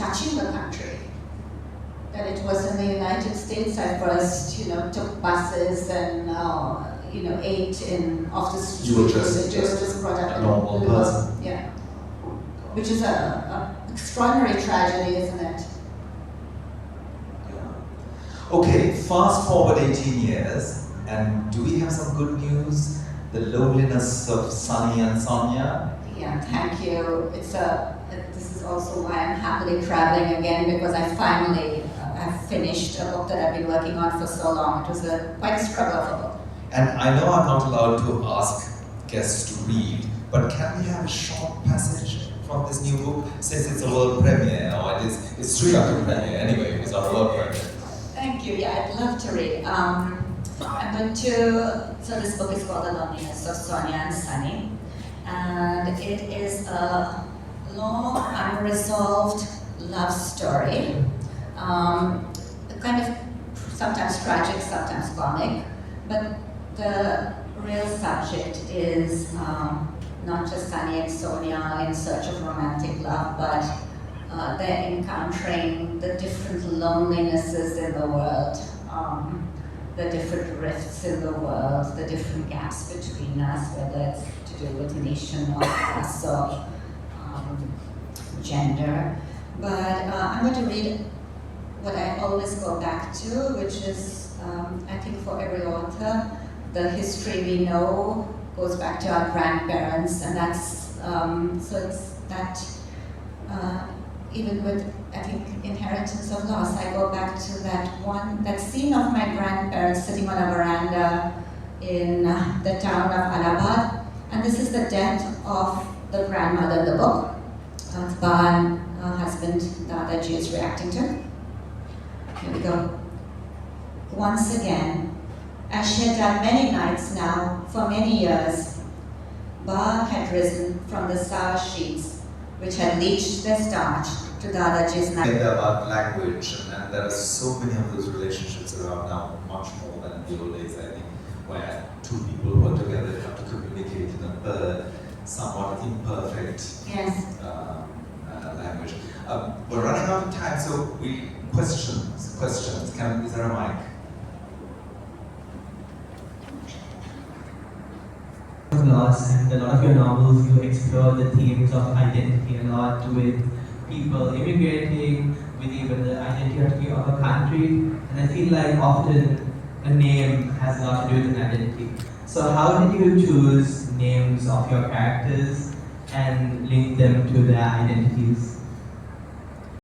touching the country. That it was in the United States I first, took buses and, ate off the street. You were just a normal person. Yeah. Which is a extraordinary tragedy, isn't it? Yeah. Okay, fast forward 18 years, and do we have some good news? The loneliness of Sunny and Sonia? Yeah, thank you. This is also why I'm happily traveling again, because I finally have finished a book that I've been working on for so long. It was quite a struggle of a book. And I know I'm not allowed to ask guests to read, but can we have a short passage from this new book, since it's a world premiere, or it's Sri Lankan premiere anyway, it's our world premiere. Thank you, yeah, I'd love to read. So this book is called The Loneliness of Sonia and Sunny, and it is a long, unresolved love story, kind of sometimes tragic, sometimes comic, but the real subject is not just Sunny and Sonia in search of romantic love, but they're encountering the different lonelinesses in the world, the different rifts in the world, the different gaps between us, whether it's to do with nation or class or gender. But I'm going to read what I always go back to, which is, I think for every author, the history we know goes back to our grandparents, and that's, so it's that, even with, I think, Inheritance of Loss, I go back to that scene of my grandparents sitting on a veranda in the town of Allahabad, and this is the death of the grandmother in the book. Ban, her husband, Dadaji, is reacting to. Here we go. Once again, as she had done many nights now, for many years, Ba had risen from the sour sheets which had leached their starch to Dadaji's night. About language, and there are so many of those relationships around now, much more than in the old days, I think, where two people who are together have to communicate in a somewhat imperfect language. We're running out of time, so questions. Is there a mic? Loss, and a lot of your novels, you explore the themes of identity a lot, with people immigrating, with even the identity of a country, and I feel like often a name has a lot to do with an identity. So how did you choose names of your characters and link them to their identities?